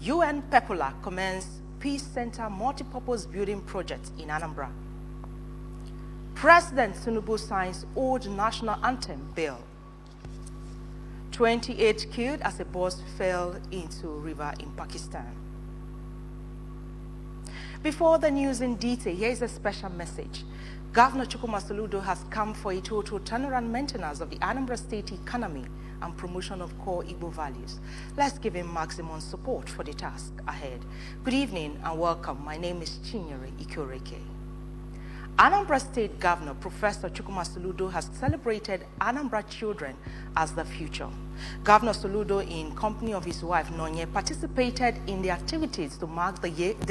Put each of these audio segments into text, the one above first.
UN Pepula commenced Peace Center multipurpose building project in Anambra. President Tinubu signs old national anthem bill. 28 killed as a bus fell into river in Pakistan. Before the news in detail, here is a special message. Governor Chukwuma Soludo has come for a total turnaround maintenance of the Anambra State economy and promotion of core Igbo values. Let's give him maximum support for the task ahead. Good evening and welcome. My name is Chinyere Ikoreke. Anambra State Governor Professor Chukwuma Soludo has celebrated Anambra children as the future. Governor Soludo, in company of his wife Nonye, participated in the activities to mark the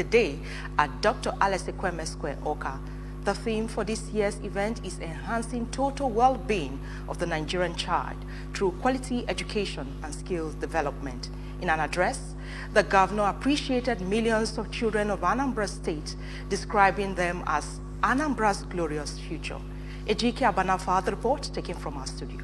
day at Dr. Alice Ekweme Square, Oka. The theme for this year's event is enhancing total well-being of the Nigerian child through quality education and skills development. In an address, the governor appreciated millions of children of Anambra State, describing them as Anambra's glorious future. Ejike Abana for the report taken from our studio.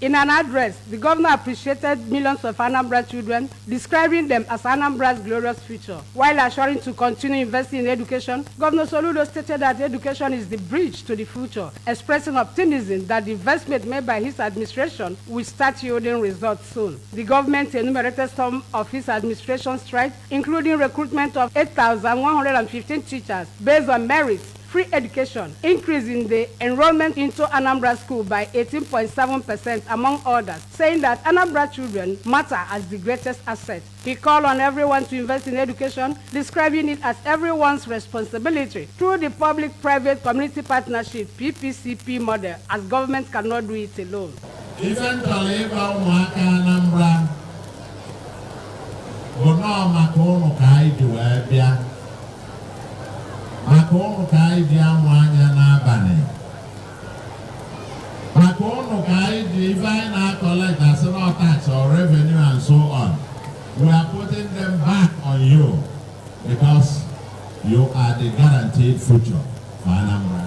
In an address, the governor appreciated millions of Anambra children, describing them as Anambra's glorious future. While assuring to continue investing in education, Governor Soludo stated that education is the bridge to the future, expressing optimism that the investment made by his administration will start yielding results soon. The government enumerated some of his administration's strides, including recruitment of 8,115 teachers based on merits, free education, increase in the enrollment into Anambra School by 18.7% among others, saying that Anambra children matter as the greatest asset. He called on everyone to invest in education, describing it as everyone's responsibility through the public-private community partnership PPCP model, as government cannot do it alone. Makono kaidi amwanya na bane. Makono kaidi if I now collect national tax or revenue and so on, we are putting them back on you because you are the guaranteed future for Anambra.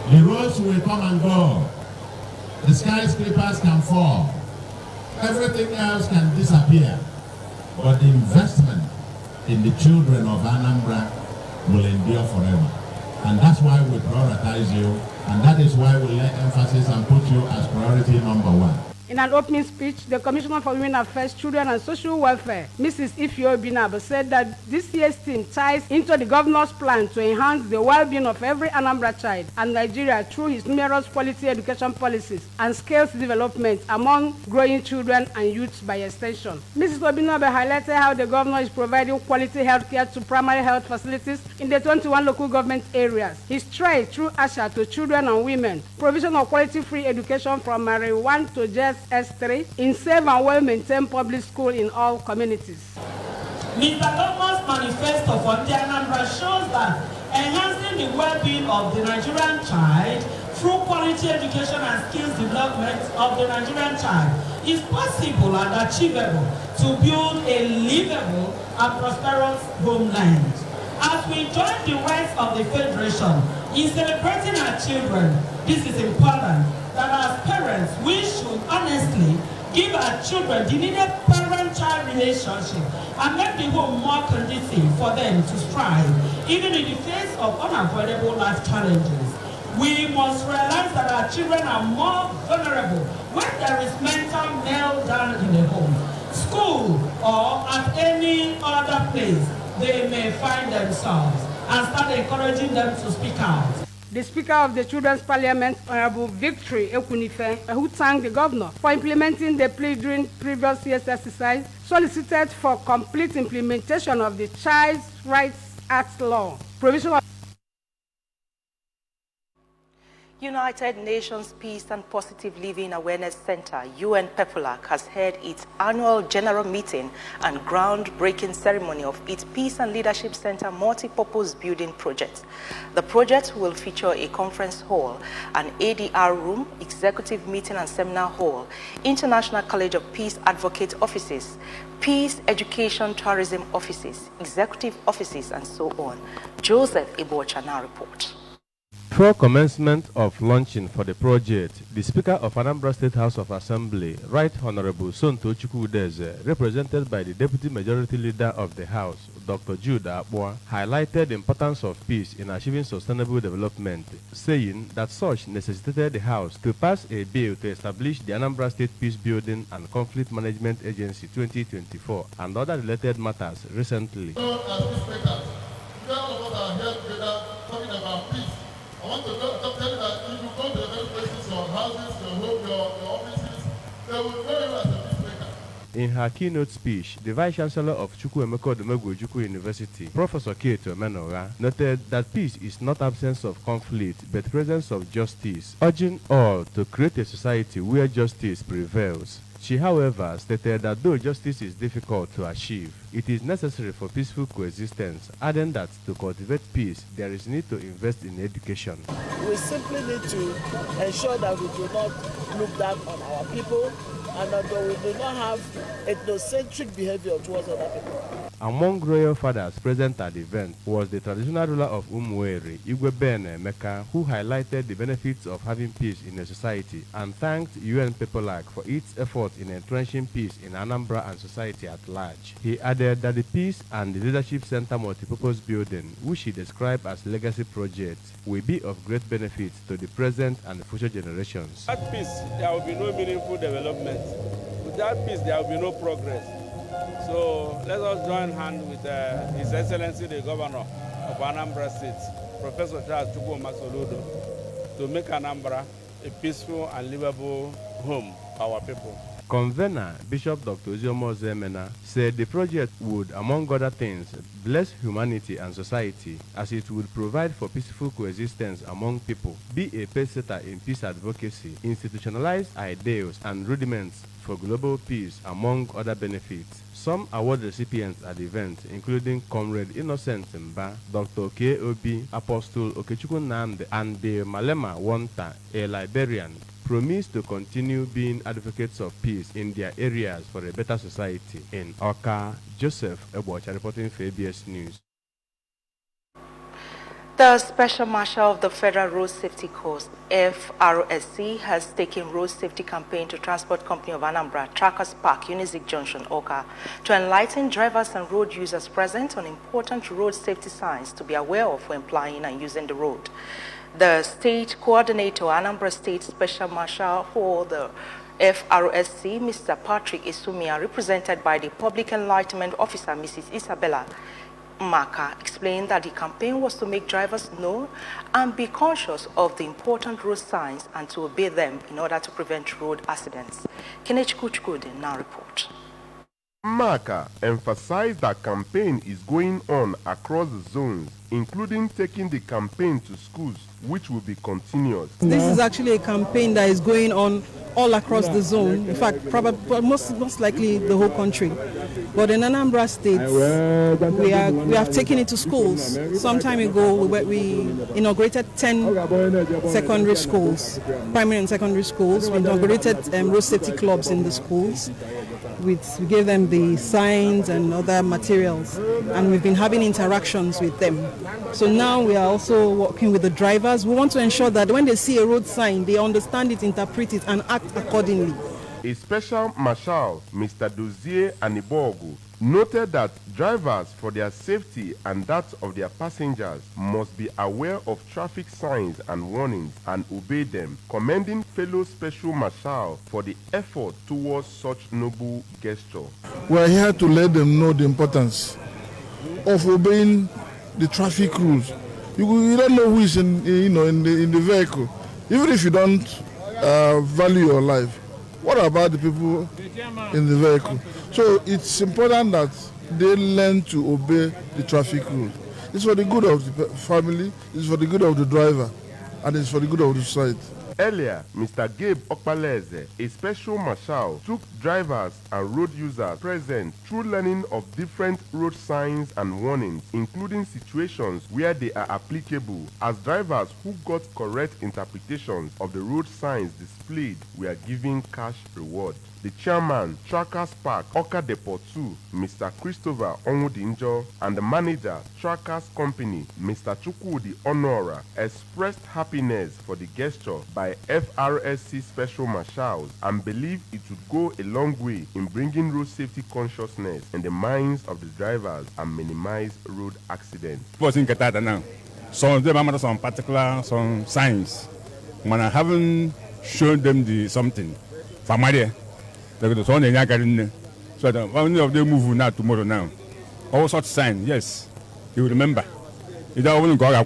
The roads will come and go. The skyscrapers can fall. Everything else can disappear. But the investment in the children of Anambra will endure forever. And that's why we prioritize you, and that is why we lay emphasis and put you as priority number one. In an opening speech, the Commissioner for Women Affairs, Children and Social Welfare, Mrs. Ifyo Binabo, said that this year's theme ties into the governor's plan to enhance the well-being of every Anambra child and Nigeria through his numerous quality education policies and skills development among growing children and youths by extension. Mrs. Obinabe highlighted how the governor is providing quality health care to primary health facilities in the 21 local government areas. His strides through ASHA to children and women, provision of quality free education from Primary 1 to just S3 in safe and well-maintained public school in all communities. Mr. Governor's manifesto for the Anambra shows that enhancing the well-being of the Nigerian child through quality education and skills development of the Nigerian child is possible and achievable to build a livable and prosperous homeland. As we join the rest of the Federation in celebrating our children, this is important that as parents, we should honestly give our children the needed parent-child relationship and make the home more conducive for them to strive, even in the face of unavoidable life challenges. We must realize that our children are more vulnerable when there is mental meltdown in the home, school, or at any other place they may find themselves, and start encouraging them to speak out. The Speaker of the Children's Parliament, Honorable Victory Ekunife, who thanked the governor for implementing the plea during previous year's exercise, solicited for complete implementation of the Child Rights Act law, provision of United Nations Peace and Positive Living Awareness Center, UN PEPLAC, has held its annual general meeting and groundbreaking ceremony of its Peace and Leadership Center multi-purpose building project. The project will feature a conference hall, an ADR room, executive meeting and seminar hall, International College of Peace Advocate offices, Peace Education Tourism offices, executive offices, and so on. Joseph Ibocha now reports. Before commencement of launching for the project, the Speaker of Anambra State House of Assembly, Right Honorable Sonto Chukwudeze, represented by the Deputy Majority Leader of the House, Dr. Jude Akpwa, highlighted the importance of peace in achieving sustainable development, saying that such necessitated the House to pass a bill to establish the Anambra State Peace Building and Conflict Management Agency 2024 and other related matters recently. I want to tell you that if you go to the various places, your houses, your home, your offices, they will know you as a peacemaker. In her keynote speech, the Vice Chancellor of Chukwuemeka Odumegwu Ojukwu University, Professor Kate Omenora, noted that peace is not absence of conflict, but presence of justice, urging all to create a society where justice prevails. She, however, stated that though justice is difficult to achieve, it is necessary for peaceful coexistence, adding that to cultivate peace, there is need to invest in education. We simply need to ensure that we do not look down on our people and that we do not have ethnocentric behavior towards other people. Among royal fathers present at the event was the traditional ruler of Umueri, Igwe Ben Emeka, who highlighted the benefits of having peace in a society and thanked UN PeopleAC for its effort in entrenching peace in Anambra and society at large. He added that the Peace and the Leadership Center multipurpose building, which he described as legacy projects, will be of great benefit to the present and future generations. Without peace, there will be no meaningful development. Without peace, there will be no progress. So let us join hands with His Excellency the Governor of Anambra State, Professor Charles Chukwuma Soludo, to make Anambra a peaceful and livable home for our people. Convener Bishop Dr. Ozioma Ozemena said the project would, among other things, bless humanity and society as it would provide for peaceful coexistence among people, be a pacesetter in peace advocacy, institutionalize ideals and rudiments for global peace, among other benefits. Some award recipients at the event, including Comrade Innocent Mba, Dr. K.O.B., Apostle Okechukwu Nnamdi, and the Malema Wanta, a librarian, promise to continue being advocates of peace in their areas for a better society. In Oka, Joseph Ebocha reporting for ABS News. The Special Marshal of the Federal Road Safety Corps, FRSC, has taken road safety campaign to Transport Company of Anambra, Trackers Park, Unizik Junction, Oka, to enlighten drivers and road users present on important road safety signs to be aware of when plying and using the road. The State Coordinator, Anambra State Special Marshal for the FRSC, Mr. Patrick Isumia, represented by the Public Enlightenment Officer, Mrs. Isabella Maka, explained that the campaign was to make drivers know and be conscious of the important road signs and to obey them in order to prevent road accidents. Kenneth Kuchkode now report. Maka emphasized that campaign is going on across the zones, including taking the campaign to schools, which will be continuous. This is actually a campaign that is going on all across the zone, in fact, probably most likely the whole country. But in Anambra State, we have taken it to schools. Some time ago, we inaugurated 10 secondary schools, primary and secondary schools. We inaugurated road safety clubs in the schools. We gave them the signs and other materials, and we've been having interactions with them. So now we are also working with the drivers. We want to ensure that when they see a road sign, they understand it, interpret it, and act accordingly. A Special Marshal, Mr. Dozie Anibogu, noted that drivers, for their safety and that of their passengers, must be aware of traffic signs and warnings and obey them, commending fellow Special Marshal for the effort towards such noble gesture. We are here to let them know the importance of obeying the traffic rules. You don't know who is in the vehicle. Even if you don't value your life, what about the people in the vehicle? So it's important that they learn to obey the traffic rules. It's for the good of the family, it's for the good of the driver, and it's for the good of the society. Earlier, Mr. Gabe Okpaleze, a Special Marshal, took drivers and road users present through learning of different road signs and warnings, including situations where they are applicable, as drivers who got correct interpretations of the road signs displayed were given cash reward. the chairman, Trackers Park, Oka Depot 2, Mr. Christopher Onwudinjo, and the manager, Trackers Company, Mr. Chukwudi Honora, expressed happiness for the gesture by FRSC Special Marshals and believe it would go a long way in bringing road safety consciousness in the minds of the drivers and minimize road accidents. Some of them have some particular signs. When I haven't shown them the something, familiar, they're going to turn the so that one of them move now tomorrow now. All such signs, yes, you will remember. You don't want to go out, I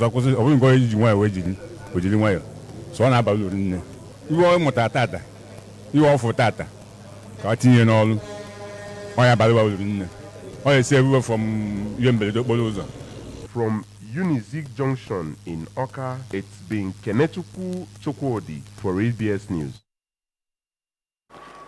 wouldn't go away. So I'm about you are Motata, you are for Tata, Cartier and all. I am about I say we were from Yembele. From Unizik Junction in Oka, it's been Kenetuku Chokwodi for ABS News.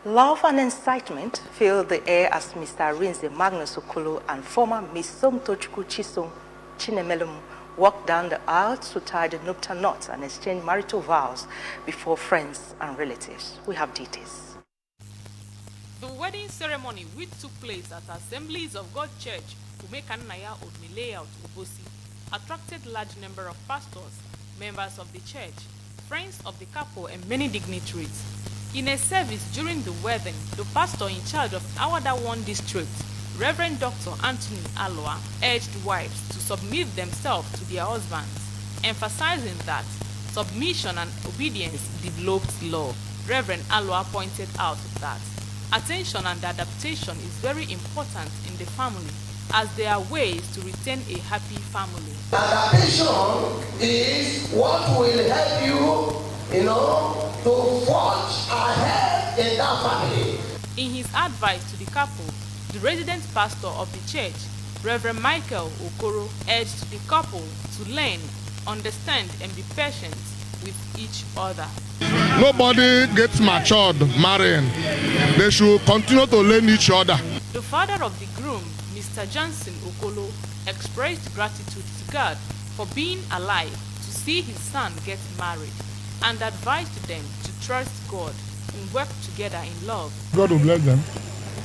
Love and incitement filled the air as Mr. Rinze Magnus Okolo and former Miss Somtochukwu Chisom Chinemelum walked down the aisle to tie the nupta knots and exchange marital vows before friends and relatives. We have details. The wedding ceremony, which took place at Assemblies of God Church, Umekanaya Odmileya Obosi, attracted large number of pastors, members of the church, friends of the couple, and many dignitaries. In a service during the wedding, the pastor in charge of Awada 1 district, Reverend Dr. Anthony Aloa, urged wives to submit themselves to their husbands, emphasizing that submission and obedience develops love. Reverend Aloa pointed out that attention and adaptation is very important in the family, as there are ways to retain a happy family. Adaptation is what will help you, to forge ahead in that family. In his advice to the couple, the resident pastor of the church, Reverend Michael Okoro, urged the couple to learn, understand, and be patient with each other. Nobody gets matured marrying. They should continue to learn each other. The father of the groom, Mr. Johnson Okolo, expressed gratitude to God for being alive to see his son get married and advised them to trust God and work together in love. God will bless them.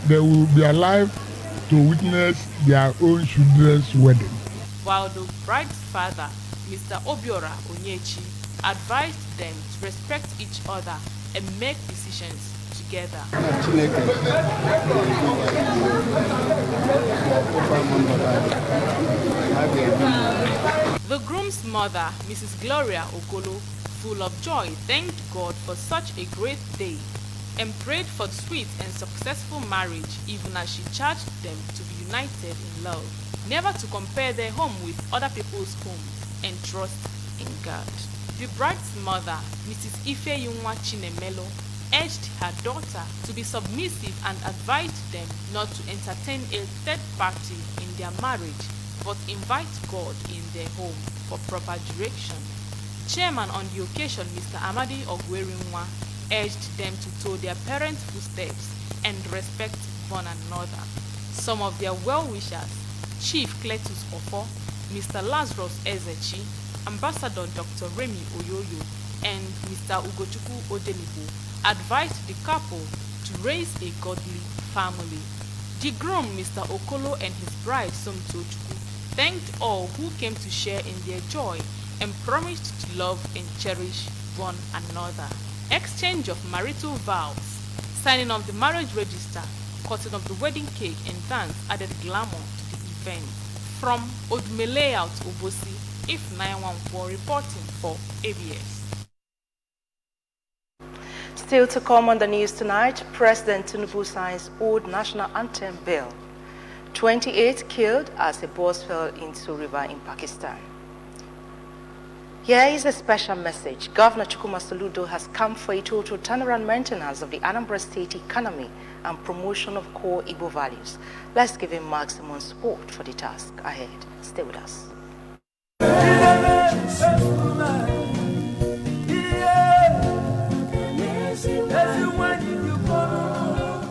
They will be alive to witness their own children's wedding. While the bride's father, Mr. Obiora Onyechi, advised them to respect each other and make decisions together. The groom's mother, Mrs. Gloria Okolo, full of joy, thanked God for such a great day and prayed for sweet and successful marriage, even as she charged them to be united in love, never to compare their home with other people's homes, and trust in God. The bride's mother, Mrs. Ifeyunwa Chinemelo, urged her daughter to be submissive and advised them not to entertain a third party in their marriage, but invite God in their home for proper direction. Chairman on the occasion, Mr. Amadi Ogwerinwa, urged them to toe their parents' footsteps and respect one another. Some of their well-wishers, Chief Cletus Ofo, Mr. Lazarus Ezechi, Ambassador Dr. Remy Oyoyo, and Mr. Ugochukwu Odenibo, advised the couple to raise a godly family. The groom, Mr. Okolo, and his bride, Somtochukwu, thanked all who came to share in their joy and promised to love and cherish one another. Exchange of marital vows, signing of the marriage register, cutting of the wedding cake, and dance added glamour to the event. From Odmileya Obosi, If 914 reporting for ABS. Still to come on the news tonight, President Tinubu signs old national anthem bill. 28 killed as a bus fell into river in Pakistan. Here is a special message. Governor Chukwuma Soludo has come for a total turnaround maintenance of the Anambra State economy and promotion of core Igbo values. Let's give him maximum support for the task ahead. Stay with us.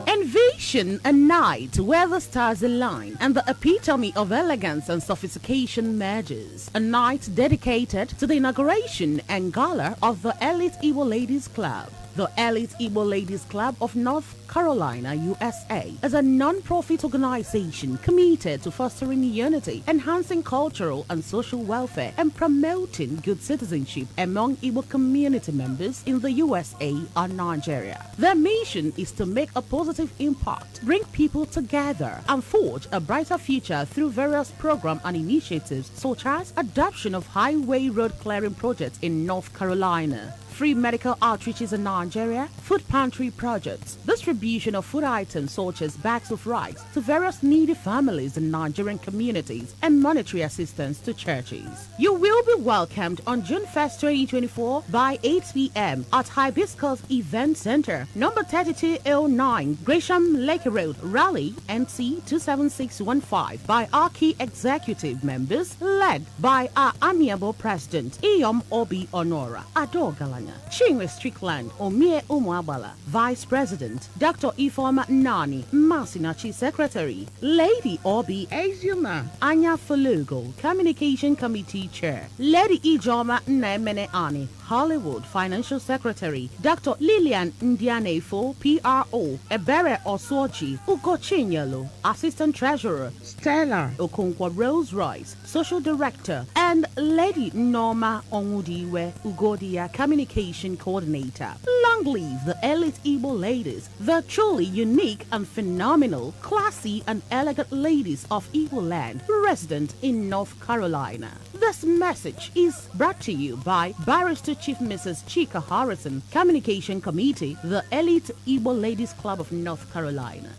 Envision a night where the stars align and the epitome of elegance and sophistication merges. A night dedicated to the inauguration and gala of the Elite Igbo Ladies Club. The Elite Igbo Ladies Club of North Carolina, USA, is a non-profit organization committed to fostering unity, enhancing cultural and social welfare, and promoting good citizenship among Igbo community members in the USA and Nigeria. Their mission is to make a positive impact, bring people together, and forge a brighter future through various programs and initiatives such as adoption of highway road clearing projects in North Carolina, free medical outreaches in Nigeria, food pantry projects, distribution of food items such as bags of rice to various needy families in Nigerian communities, and monetary assistance to churches. You will be welcomed on June 1st, 2024 by 8 p.m. at Hibiscus Event Center, number 3209, Gresham Lake Road, Raleigh, NC 27615, by our key executive members, led by our amiable president, Iyom Obi Onora, Ado Galanya, Chinwe Strickland, Omie Umuabala, Vice President, Dr. Ifeoma Nani, Masinachi Secretary, Lady Obi Ezuma, Anya Fulugo, Communication Committee Chair, Lady Ijoma Nemene Ani, Hollywood Financial Secretary, Dr. Lillian Ndianefo, PRO, Ebere Osoji, Ugo Chinyalo, Assistant Treasurer, Stella Okonkwa Rose Royce, Social Director, and Lady Norma Onwudiwe Ugodia, Communication Coordinator. Long live the Elite Igbo Ladies, the truly unique and phenomenal, classy and elegant ladies of Igbo land, resident in North Carolina. This message is brought to you by Barrister Chief Mrs. Chika Harrison, Communication Committee, the Elite Igbo Ladies Club of North Carolina.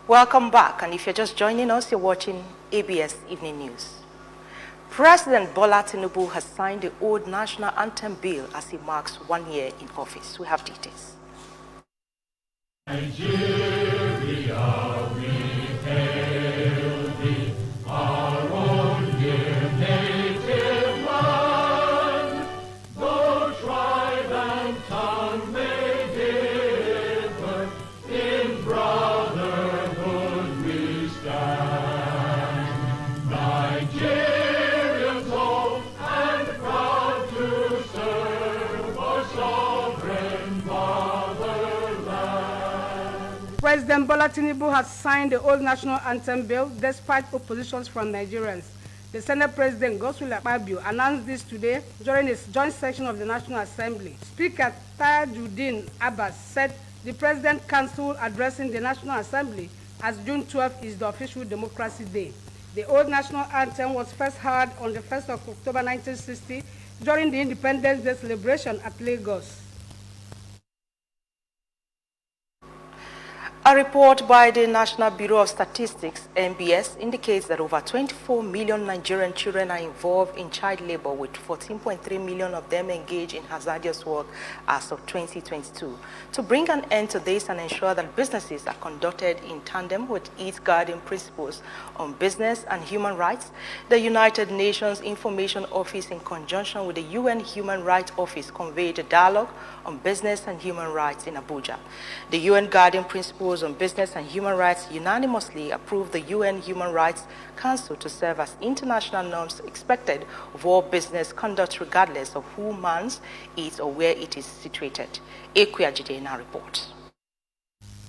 Welcome back, and if you're just joining us, you're watching ABS Evening News. President Bola Tinubu has signed the old national anthem bill as he marks 1 year in office. We have details. Nigeria, we hail thee, our own dear native land. Though tribe and tongue may differ, in brotherhood we stand. Nigerians old and proud to serve our sovereign fatherland. President Bola Tinubu has signed the old national anthem bill despite oppositions from Nigerians. The Senate President Godswill Akpabio announced this today during his joint session of the National Assembly. Speaker Tajuddin Abbas said the President cancelled addressing the National Assembly as June 12 is the official Democracy Day. The old national anthem was first heard on the 1st of October 1960 during the Independence Day celebration at Lagos. A report by the National Bureau of Statistics, NBS, indicates that over 24 million Nigerian children are involved in child labor, with 14.3 million of them engaged in hazardous work as of 2022. To bring an end to this and ensure that businesses are conducted in tandem with its guiding principles on business and human rights, the United Nations Information Office, in conjunction with the UN Human Rights Office, convened a dialogue on business and human rights in Abuja. The UN Guiding Principles on Business and Human Rights unanimously approved the UN Human Rights Council to serve as international norms expected of all business conduct regardless of who mans it or where it is situated. Ekwe Ajide in our report.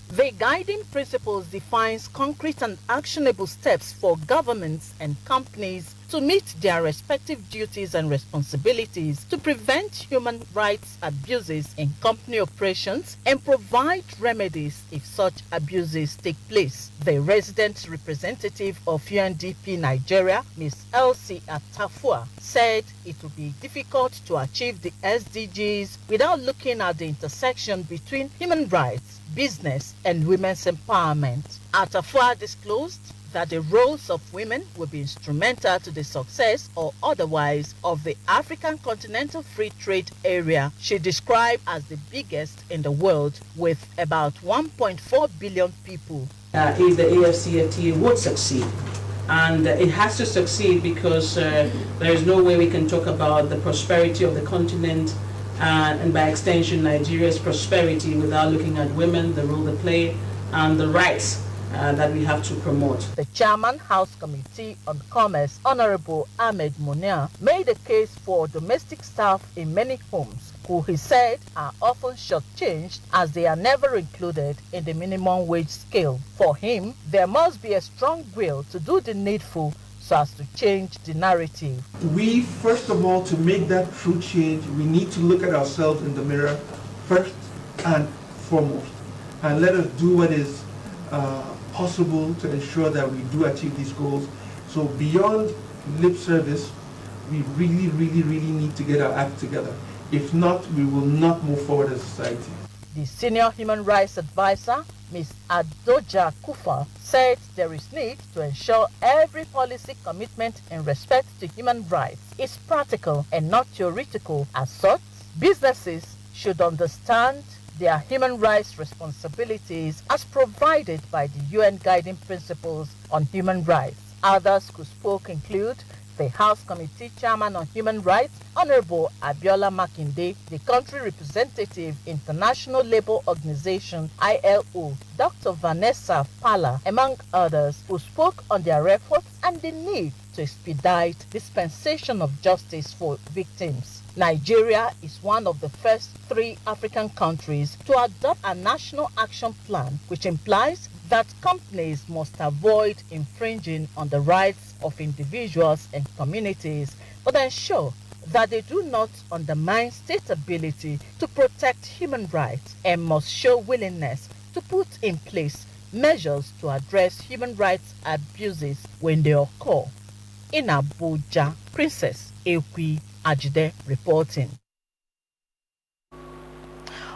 The guiding principles defines concrete and actionable steps for governments and companies to meet their respective duties and responsibilities to prevent human rights abuses in company operations and provide remedies if such abuses take place. The resident representative of UNDP Nigeria, Ms. Elsie Atafua, said it would be difficult to achieve the SDGs without looking at the intersection between human rights, business, and women's empowerment. Atafua disclosed that the roles of women will be instrumental to the success or otherwise of the African Continental Free Trade Area, she described as the biggest in the world with about 1.4 billion people. If the AFCFTA would succeed. And it has to succeed because there is no way we can talk about the prosperity of the continent and by extension Nigeria's prosperity without looking at women, the role they play, and the rights that we have to promote. The chairman, House Committee on Commerce, Honorable Ahmed Munir, made a case for domestic staff in many homes, who he said are often shortchanged as they are never included in the minimum wage scale. For him, there must be a strong will to do the needful so as to change the narrative. We, first of all, to make that true change, we need to look at ourselves in the mirror first and foremost, and let us do what is possible to ensure that we do achieve these goals. So beyond lip service, we really need to get our act together. If not, we will not move forward as a society. The senior human rights advisor, Ms. Adoja Kufa, said there is need to ensure every policy commitment in respect to human rights is practical and not theoretical. As such, businesses should understand their human rights responsibilities as provided by the UN Guiding Principles on Human Rights. Others who spoke include the House Committee Chairman on Human Rights, Honorable Abiola Makinde, the country representative, International Labour Organization, ILO, Dr. Vanessa Pala, among others, who spoke on their efforts and the need to expedite dispensation of justice for victims. Nigeria is one of the first 3 African countries to adopt a national action plan, which implies that companies must avoid infringing on the rights of individuals and communities, but ensure that they do not undermine state ability to protect human rights, and must show willingness to put in place measures to address human rights abuses when they occur. In Abuja, Princess Ekwi Ajide reporting.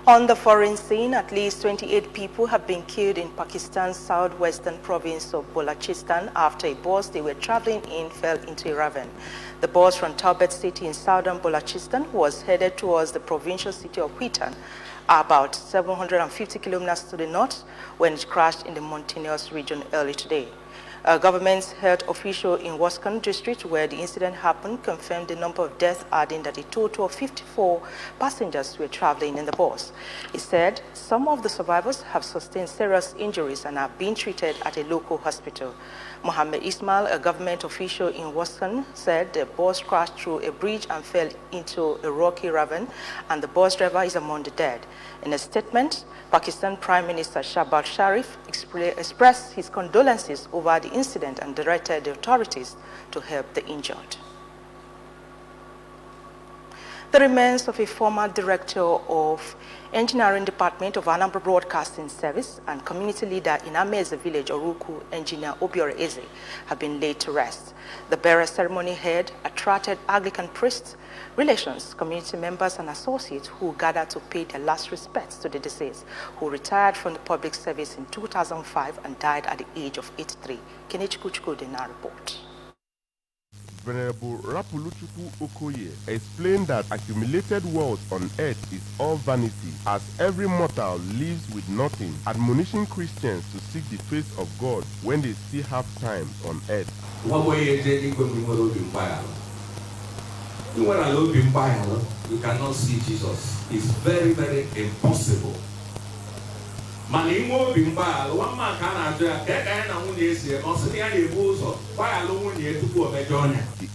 On the foreign scene, at least 28 people have been killed in Pakistan's southwestern province of Balochistan after a bus they were traveling in fell into a ravine. The bus from Taubat city in southern Balochistan was headed towards the provincial city of Khitan, about 750 kilometers to the north, when it crashed in the mountainous region early today. A government health official in Waskan district, where the incident happened, confirmed the number of deaths, adding that a total of 54 passengers were traveling in the bus. He said some of the survivors have sustained serious injuries and are being treated at a local hospital. Mohammed Ismail, a government official in Waskan, said the bus crashed through a bridge and fell into a rocky ravine, and the bus driver is among the dead. In a statement, Pakistan Prime Minister Shahbaz Sharif expressed his condolences over the incident and directed the authorities to help the injured. The remains of a former director of Engineering Department of Anambra Broadcasting Service and community leader in Ameze village, Oruku, Engineer Obiora Eze, have been laid to rest. The burial ceremony had attracted Anglican priests, relations, community members, and associates who gathered to pay their last respects to the deceased, who retired from the public service in 2005 and died at the age of 83. Kenichi Kuchko Dena report. Venerable Rapuluchukwu Okoye explained that accumulated wealth on earth is all vanity, as every mortal lives with nothing, admonishing Christians to seek the face of God when they still have time on earth. You cannot see Jesus. It's very, very impossible. The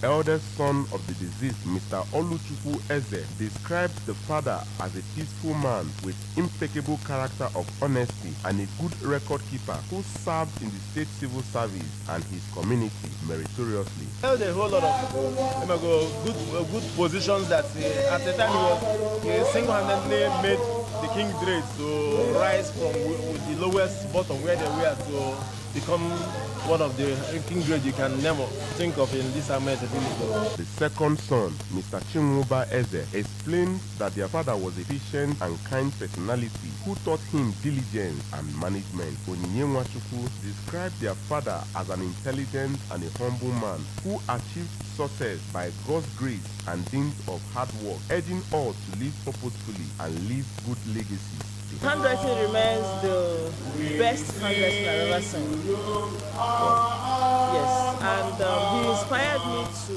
eldest son of the deceased, Mr. Oluchukwu Eze, described the father as a peaceful man with impeccable character of honesty and a good record keeper who served in the state civil service and his community meritoriously. Held a whole lot of good positions that at the time he single-handedly made the King Grade to rise from the lowest bottom where they were to become one of the King Grade you can never think of in this Amete village. The second son, Mr. Chinwuba Eze, explained that their father was a patient and kind personality who taught him diligence and management. Onyinye Nwachukwu described their father as an intelligent and a humble man who achieved success by God's grace and dint of hard work, urging all to live purposefully and leave good legacies. Handwriting remains the best handwriting I've ever seen. Yes, and he inspired me to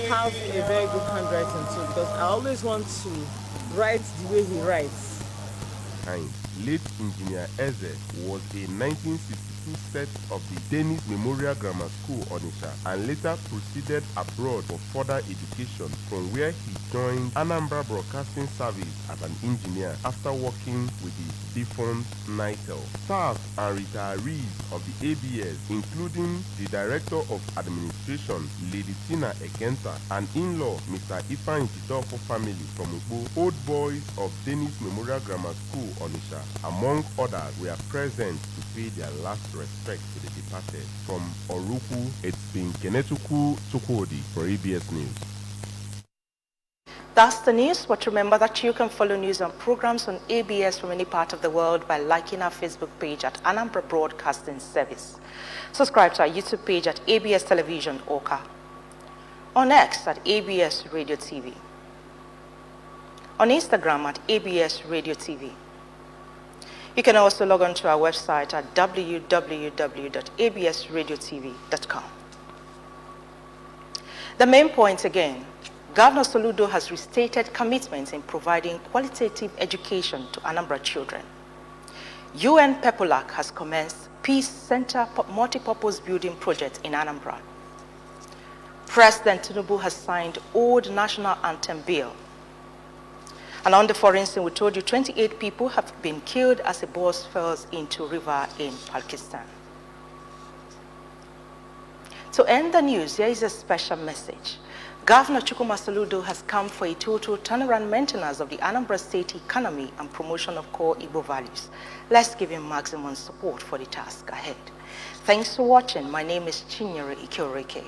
have a very good handwriting too, because I always want to write the way he writes. kind. Late Engineer Eze was a 1962 set of the Dennis Memorial Grammar School, Onitsha, and later proceeded abroad for further education, from where he joined Anambra Broadcasting Service as an engineer after working with the defunct NITEL. Staff and retirees of the ABS, including the Director of Administration, Lady Tina Ekenta, and in-law, Mr. Ifeanyi Chitofo family from Ugbo, Old Boys of Dennis Memorial Grammar School, Onitsha, among others, were present to pay their last respect to the departed. From Oruku, it's been Kenetuku Tukwodi for ABS News. That's the news, but remember that you can follow news and programs on ABS from any part of the world by liking our Facebook page at Anambra Broadcasting Service. Subscribe to our YouTube page at ABS Television Oka. On X at ABS Radio TV. On Instagram at ABS Radio TV. You can also log on to our website at www.absradiotv.com. The main point again, Governor Soludo has restated commitments in providing qualitative education to Anambra children. UN PEPOLAC has commenced Peace Center multipurpose building project in Anambra. President Tinubu has signed Old National Anthem Bill. And on the foreign scene, we told you 28 people have been killed as a bus falls into a river in Pakistan. To end the news, there is a special message. Governor Chukwuma Soludo has come for a total turnaround maintenance of the Anambra State economy and promotion of core Igbo values. Let's give him maximum support for the task ahead. Thanks for watching. My name is Chinyere Ikioreke.